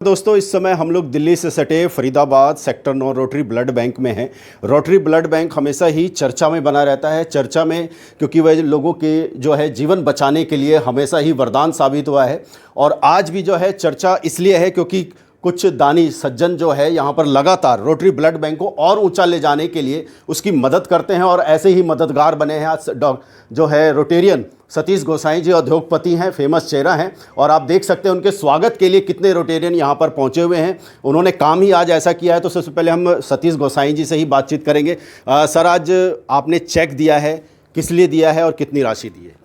दोस्तों, इस समय हम लोग दिल्ली से सटे Faridabad sector 9 rotary blood bank में हैं। रोटरी ब्लड बैंक हमेशा ही चर्चा में बना रहता है, चर्चा में, क्योंकि वह लोगों के जो है जीवन बचाने के लिए हमेशा ही वरदान साबित हुआ है। और आज भी जो है चर्चा इसलिए है क्योंकि कुछ दानी सज्जन जो है यहाँ पर लगातार रोटरी ब्लड बैंक को और ऊंचा ले जाने के लिए उसकी मदद करते हैं और ऐसे ही मददगार बने हैं। आज जो है रोटेरियन सतीश गोसाई जी उद्योगपति हैं, फेमस चेहरा हैं, और आप देख सकते हैं उनके स्वागत के लिए कितने रोटेरियन यहाँ पर पहुँचे हुए हैं। उन्होंने काम ही आज ऐसा किया है। तो सबसे पहले हम सतीश गोसाई जी से ही बातचीत करेंगे। सर, आज आपने चेक दिया है, किस लिए दिया है और कितनी राशि दी है?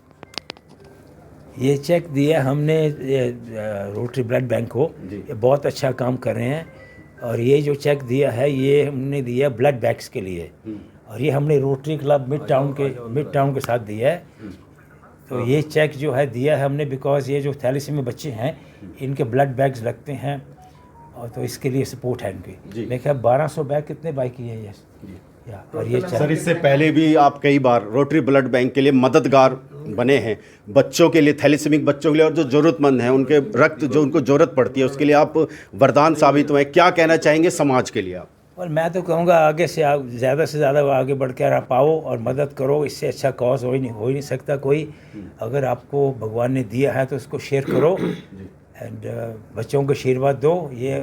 ये चेक दिया हमने रोटरी ब्लड बैंक को। ये बहुत अच्छा काम कर रहे हैं। और ये जो चेक दिया है ये हमने दिया ब्लड बैंक्स के लिए, और ये हमने रोटरी क्लब मिड टाउन के साथ दिया है। तो ये चेक जो है दिया है हमने बिकॉज ये जो थैलेसीमिया में बच्चे हैं इनके ब्लड बैग्स लगते हैं, और तो इसके लिए सपोर्ट है इनकी। मेरे ख्याल 1200 बैग कितने बाई की है ये। और ये सर, इससे पहले भी आप कई बार रोटरी ब्लड बैंक के लिए मददगार बने हैं, बच्चों के लिए, थैलेसीमिक बच्चों के लिए, और जो ज़रूरतमंद हैं उनके रक्त जो उनको ज़रूरत पड़ती है उसके लिए आप वरदान साबित हुए। क्या कहना चाहेंगे समाज के लिए आप? और मैं तो कहूँगा आगे से आप ज़्यादा से ज़्यादा आगे बढ़ कर आप आओ और मदद करो। इससे अच्छा कॉज हो ही नहीं सकता कोई। अगर आपको भगवान ने दिया है तो उसको शेयर करो एंड बच्चों को आशीर्वाद दो। ये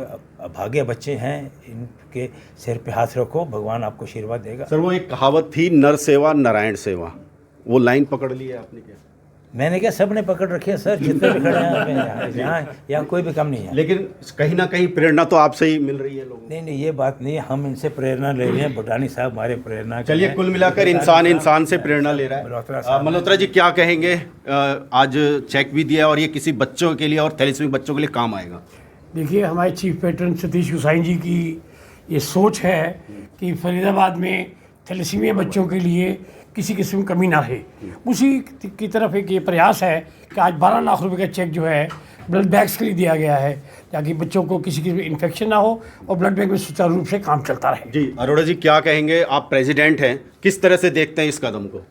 भाग्य बच्चे हैं, इनके सिर पे हाथ रखो, भगवान आपको आशीर्वाद देगा। सर, वो एक कहावत थी, नर सेवा नारायण सेवा, वो लाइन पकड़ ली है आपने क्या? मैंने क्या, सब ने पकड़ रखे हैं सर, जितने भी खड़े हैं यहाँ कोई भी कम नहीं है। लेकिन कहीं ना कहीं प्रेरणा तो आपसे ही मिल रही है लोगों को। नहीं, ये बात नहीं है, हम इनसे प्रेरणा ले रहे हैं। भुटानी साहब हमारे प्रेरणा। चलिए, कुल मिलाकर इंसान से प्रेरणा ले रहा है। मल्होत्रा जी, क्या कहेंगे? आज चेक भी दिया और ये किसी बच्चों के लिए और थैलेसीमिक बच्चों के लिए काम आएगा। देखिए, हमारे चीफ पेट्रन सतीश गोसाई जी की ये सोच है कि फरीदाबाद में थैलेसीमिया बच्चों के लिए किसी किस्म की कमी ना रहे। उसी की तरफ एक ये प्रयास है कि आज 12 लाख रुपए का चेक जो है ब्लड बैंक्स के लिए दिया गया है, ताकि बच्चों को किसी किस्म की इन्फेक्शन ना हो और ब्लड बैंक में सुचारू रूप से काम चलता रहे। जी, अरोड़ा जी, क्या कहेंगे? आप प्रेसिडेंट हैं, किस तरह से देखते हैं इस कदम को?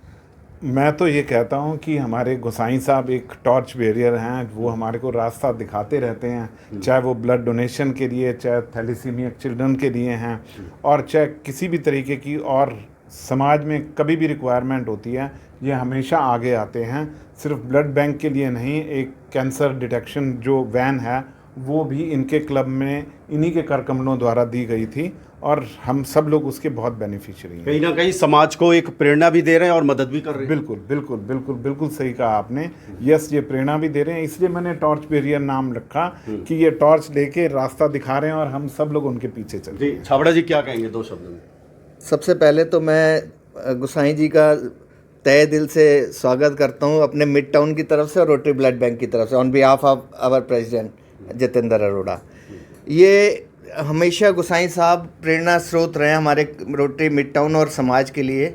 मैं तो ये कहता हूँ कि हमारे गोसाई साहब एक टॉर्च बैरियर हैं। वो हमारे को रास्ता दिखाते रहते हैं, चाहे वो ब्लड डोनेशन के लिए, चाहे थैलेसीमिया चिल्ड्रन के लिए हैं, और चाहे किसी भी तरीके की और समाज में कभी भी रिक्वायरमेंट होती है, ये हमेशा आगे आते हैं। सिर्फ ब्लड बैंक के लिए नहीं, एक कैंसर डिटेक्शन जो वैन है वो भी इनके क्लब में इन्हीं के कर कमलों द्वारा दी गई थी, और हम सब लोग उसके बहुत बेनिफिशियरी हैं। कहीं ना कहीं समाज को एक प्रेरणा भी दे रहे हैं और मदद भी कर रहे हैं। बिल्कुल बिल्कुल बिल्कुल बिल्कुल सही कहा आपने। यस, ये प्रेरणा भी दे रहे हैं, इसलिए मैंने टॉर्च बैरियर नाम रखा कि ये टॉर्च लेके रास्ता दिखा रहे हैं और हम सब लोग उनके पीछे चल रहे हैं। जी, छाबड़ा जी, क्या कहेंगे 2 शब्दों में? सबसे पहले तो मैं गोसाई जी का तहे दिल से स्वागत करता हूं अपने मिड टाउन की तरफ से और रोटरी ब्लड बैंक की तरफ से, on behalf of our president Jitendra Arora. ये हमेशा गोसाई साहब प्रेरणा स्रोत रहे हमारे रोटरी मिड टाउन और समाज के लिए,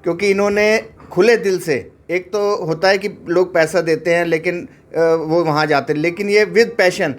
क्योंकि इन्होंने खुले दिल से, एक तो होता है कि लोग पैसा देते हैं लेकिन वो वहाँ जाते हैं, लेकिन ये विद पैशन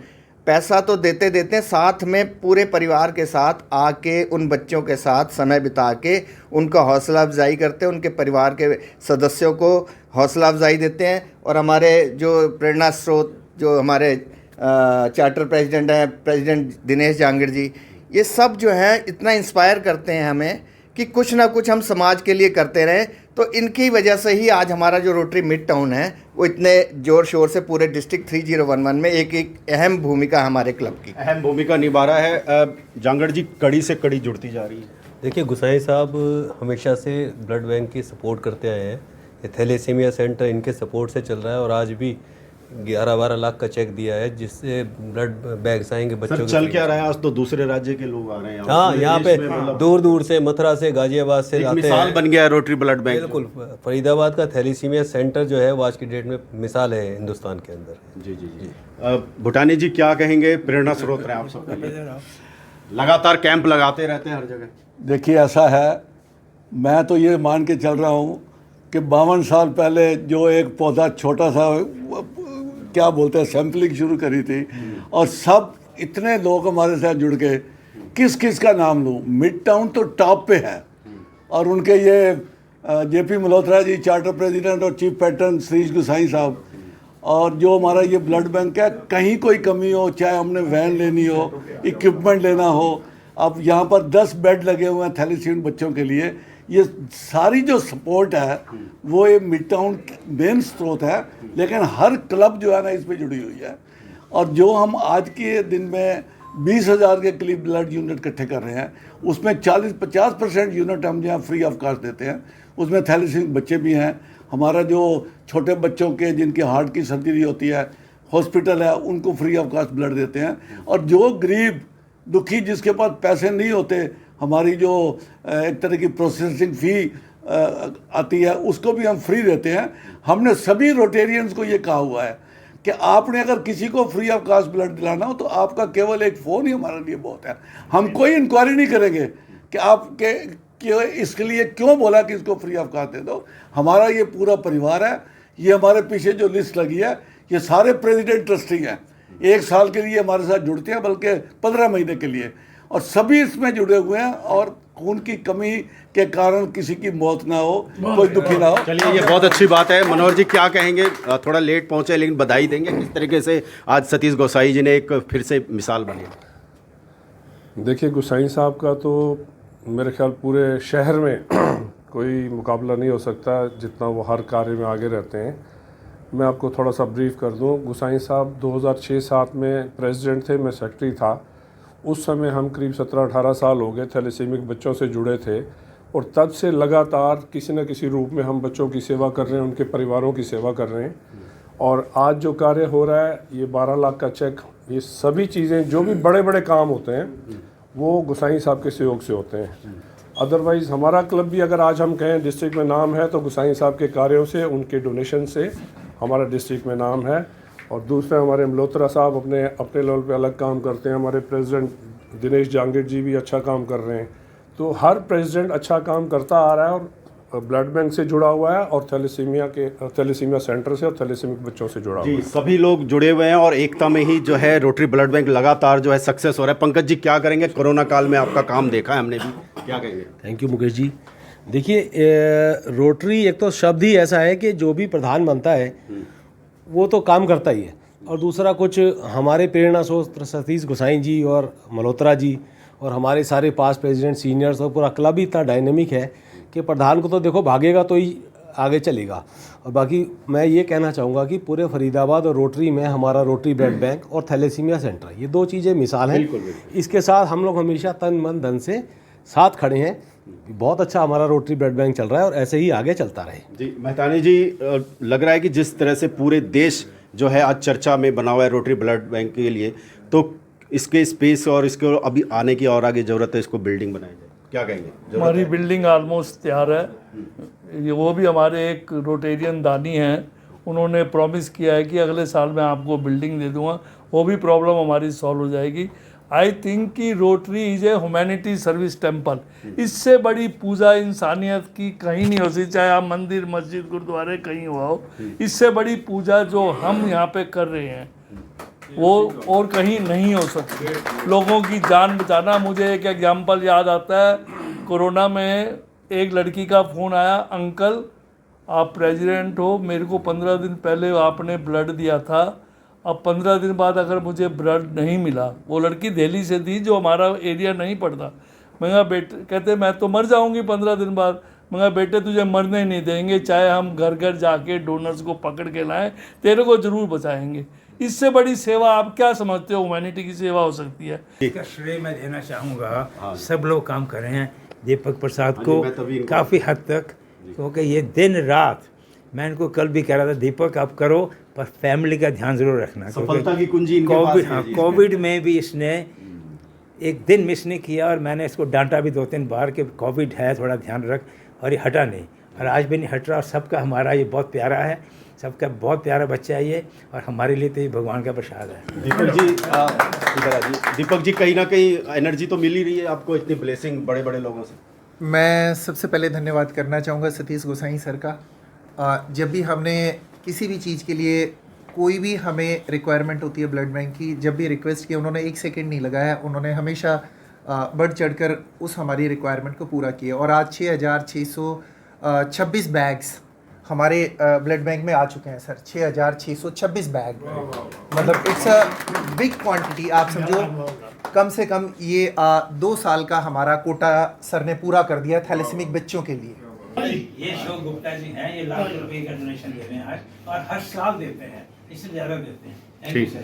पैसा तो देते हैं, साथ में पूरे परिवार के साथ आके उन बच्चों के साथ समय बिता के उनका हौसला अफजाई करते हैं, उनके परिवार के सदस्यों को हौसला अफजाई देते हैं। और हमारे जो प्रेरणा स्रोत, जो हमारे चार्टर प्रेसिडेंट हैं, प्रेसिडेंट दिनेश जांगड़ जी, ये सब जो हैं इतना इंस्पायर करते हैं हमें कि कुछ ना कुछ हम समाज के लिए करते रहें। तो इनकी वजह से ही आज हमारा जो रोटरी मिड टाउन है वो इतने ज़ोर शोर से पूरे डिस्ट्रिक्ट 3011 में एक अहम भूमिका हमारे क्लब की अहम भूमिका निभा रहा है। जांगड़ जी, कड़ी से कड़ी जुड़ती जा रही है। देखिए, गोसाई साहब हमेशा से ब्लड बैंक की सपोर्ट करते आए हैं। ये थैलेसीमिया सेंटर इनके सपोर्ट से चल रहा है, और आज भी 11-12 लाख का चेक दिया है जिससे ब्लड बैग्स आएंगे बच्चों के। चल क्या रहा है? आज तो दूसरे राज्य के लोग आ रहे हैं। हाँ, यहाँ पे दूर दूर से, मथुरा से, गाजियाबाद से आते हैं। मिसाल बन गया है रोटरी ब्लड बैंक। बिल्कुल, फरीदाबाद का थैलेसीमिया सेंटर जो है वो आज की डेट में मिसाल है हिंदुस्तान के अंदर। जी जी जी। भूटानी जी, क्या कहेंगे? प्रेरणा स्रोत रहे आप सबके लिए, लगातार कैंप लगाते रहते हैं हर जगह। देखिए, ऐसा है, मैं तो ये मान के चल रहा हूँ कि 52 साल पहले जो एक पौधा छोटा सा, क्या बोलते हैं, सैम्पलिंग शुरू करी थी, और सब इतने लोग हमारे साथ जुड़ के, किस किस का नाम लूँ, मिड टाउन तो टॉप पे है। और उनके ये JP Malhotra ji, charter president और चीफ पैटर्न सतीश गोसाई साहब, और जो हमारा ये ब्लड बैंक है, कहीं कोई कमी हो, चाहे हमने वैन लेनी हो, इक्विपमेंट लेना हो, अब यहाँ पर 10 बेड लगे हुए हैं थैलेसीमिक बच्चों के लिए। ये सारी जो सपोर्ट है वो ये मिड टाउन मेन स्रोत है, लेकिन हर क्लब जो है ना इस पे जुड़ी हुई है। और जो हम आज के दिन में 20,000 के करीब ब्लड यूनिट इकट्ठे कर रहे हैं, उसमें 40-50% यूनिट हम यहाँ फ्री ऑफ कॉस्ट देते हैं। उसमें थैलेसीमिक बच्चे भी हैं, हमारा जो छोटे बच्चों के जिनके हार्ट की सर्जरी होती है, हॉस्पिटल है, उनको फ्री ऑफ कॉस्ट ब्लड देते हैं। और जो गरीब दुखी जिसके पास पैसे नहीं होते, हमारी जो एक तरह की प्रोसेसिंग फ़ी आती है, उसको भी हम फ्री देते हैं। हमने सभी रोटेरियंस को ये कहा हुआ है कि आपने अगर किसी को फ्री ऑफ कॉस्ट ब्लड दिलाना हो तो आपका केवल एक फ़ोन ही हमारे लिए बहुत है। हम कोई इंक्वायरी नहीं करेंगे कि आपके कि इसके लिए क्यों बोला कि इसको फ्री ऑफ कॉस्ट दे दो। हमारा ये पूरा परिवार है, ये हमारे पीछे जो लिस्ट लगी है, ये सारे प्रेसिडेंट ट्रस्टी हैं, 1 साल के लिए हमारे साथ जुड़ते हैं, बल्कि 15 महीने के लिए, और सभी इसमें जुड़े हुए हैं। और खून की कमी के कारण किसी की मौत ना हो, कोई दुखी ना हो। चलिए, ये बहुत अच्छी बात है। मनोहर जी क्या कहेंगे? थोड़ा लेट पहुंचे लेकिन बधाई देंगे किस तरीके से आज सतीश गोसाई जी ने एक फिर से मिसाल बनी। देखिए, गोसाई साहब का तो मेरे ख्याल पूरे शहर में कोई मुकाबला नहीं हो सकता जितना वो हर कार्य में आगे रहते हैं। मैं आपको थोड़ा सा ब्रीफ कर दूं। गोसाई साहब 2006-07 में प्रेसिडेंट थे, मैं सेक्रेटरी था। उस समय हम करीब 17-18 साल हो गए थैलेसीमिक बच्चों से जुड़े थे, और तब से लगातार किसी न किसी रूप में हम बच्चों की सेवा कर रहे हैं, उनके परिवारों की सेवा कर रहे हैं। और आज जो कार्य हो रहा है, ये 12 लाख का चेक, ये सभी चीज़ें जो भी बड़े बड़े काम होते हैं वो गोसाई साहब के सहयोग से होते हैं। अदरवाइज़ हमारा क्लब भी अगर आज हम कहें डिस्ट्रिक्ट में नाम है तो गोसाई साहब के कार्यों से, उनके डोनेशन से हमारा डिस्ट्रिक्ट में नाम है। और दूसरे हमारे मल्होत्रा साहब अपने लेवल पे अलग काम करते हैं। हमारे प्रेसिडेंट दिनेश जांगीर जी भी अच्छा काम कर रहे हैं। तो हर प्रेसिडेंट अच्छा काम करता आ रहा है और ब्लड बैंक से जुड़ा हुआ है, और थैलेसीमिया सेंटर से और थैलेसीमिक बच्चों से जुड़ा हुआ है। सभी लोग जुड़े हुए हैं और एकता में ही जो है रोटरी ब्लड बैंक लगातार जो है सक्सेस हो रहा है। पंकज जी क्या करेंगे? कोरोना काल में आपका काम देखा है हमने भी, क्या कहेंगे? Thank you Mukesh ji. देखिए, रोटरी एक तो शब्द ही ऐसा है कि जो भी प्रधान बनता है वो तो काम करता ही है, और दूसरा कुछ हमारे प्रेरणा स्रोत सतीश गोसाई जी और मल्होत्रा जी और हमारे सारे पास्ट प्रेसिडेंट, सीनियर्स और पूरा क्लब ही इतना डायनेमिक है कि प्रधान को तो देखो भागेगा तो ही आगे चलेगा। और बाकी मैं ये कहना चाहूँगा कि पूरे फरीदाबाद और रोटरी में हमारा रोटरी ब्लड बैंक और थैलेसीमिया सेंटर, ये 2 चीज़ें मिसाल हैं। इसके साथ हम लोग हमेशा तन मन धन से साथ खड़े हैं। बहुत अच्छा हमारा रोटरी ब्लड बैंक चल रहा है और ऐसे ही आगे चलता रहे। जी मेहतानी जी, लग रहा है कि जिस तरह से पूरे देश जो है आज चर्चा में बना हुआ है रोटरी ब्लड बैंक के लिए, तो इसके स्पेस और इसको अभी आने की और आगे ज़रूरत है, इसको बिल्डिंग बनाई जाए, क्या कहेंगे? हमारी बिल्डिंग ऑलमोस्ट तैयार है। ये वो भी हमारे एक रोटेरियन दानी हैं, उन्होंने प्रॉमिस किया है कि अगले साल मैं आपको बिल्डिंग दे दूंगा, वो भी प्रॉब्लम हमारी सॉल्व हो जाएगी। आई थिंक कि rotary is a humanity service temple. इससे बड़ी पूजा इंसानियत की कहीं नहीं हो सकती, चाहे आप मंदिर, मस्जिद, गुरुद्वारे कहीं हुआ हो। इससे बड़ी पूजा जो हम यहाँ पे कर रहे हैं वो और कहीं नहीं हो सकती। लोगों की जान बचाना, मुझे एक एग्जाम्पल याद आता है। कोरोना में एक लड़की का फ़ोन आया, अंकल आप प्रेसिडेंट हो, मेरे को 15 दिन पहले आपने ब्लड दिया था, अब 15 दिन बाद अगर मुझे ब्लड नहीं मिला, वो लड़की दिल्ली से थी जो हमारा एरिया नहीं पड़ता। मैं कहा बेटे, कहते मैं तो मर जाऊंगी 15 दिन बाद। मैं कहा बेटे तुझे मरने नहीं देंगे, चाहे हम घर घर जाके डोनर्स को पकड़ के लाएं, तेरे को ज़रूर बचाएंगे। इससे बड़ी सेवा आप क्या समझते हो ह्यूमैनिटी की सेवा हो सकती है? इसका श्रेय मैं देना चाहूँगा, सब लोग काम कर रहे हैं, दीपक प्रसाद हाँ को काफ़ी हद तक, क्योंकि ये दिन रात, मैं इनको कल भी कह रहा था दीपक आप करो पर फैमिली का ध्यान जरूर रखना। सफलता की कुंजी इनके पास है। हाँ, कोविड में भी इसने एक दिन मिस नहीं किया, और मैंने इसको डांटा भी 2-3 बार कि कोविड है थोड़ा ध्यान रख, और ये हटा नहीं, और आज भी नहीं हट रहा। सबका हमारा ये बहुत प्यारा है, सबका बहुत प्यारा बच्चा है ये, और हमारे लिए तो ये भगवान का प्रसाद है। दीपक जी इधर आ जी। दीपक जी, कहीं ना कहीं एनर्जी तो मिल ही रही है आपको, इतनी ब्लेसिंग बड़े बड़े लोगों से। मैं सबसे पहले धन्यवाद करना चाहूँगा सतीश गोसाई सर का। जब भी हमने किसी भी चीज़ के लिए कोई भी हमें रिक्वायरमेंट होती है ब्लड बैंक की, जब भी रिक्वेस्ट किया उन्होंने 1 सेकंड नहीं लगाया, उन्होंने हमेशा बढ़ चढ़कर उस हमारी रिक्वायरमेंट को पूरा किया। और आज 6,626 बैग्स हमारे ब्लड बैंक में आ चुके हैं सर 6,626 बैग। मतलब इट्स अ बिग क्वांटिटी। आप समझो कम से कम ये 2 साल का हमारा कोटा सर ने पूरा कर दिया थैलेसीमिक बच्चों के लिए। ये शोक गुप्ता जी हैं, ये लाख रुपए का डोनेशन दे रहे हैं आज, और हर साल देते हैं, इससे ज़्यादा देते हैं। Thank you sir.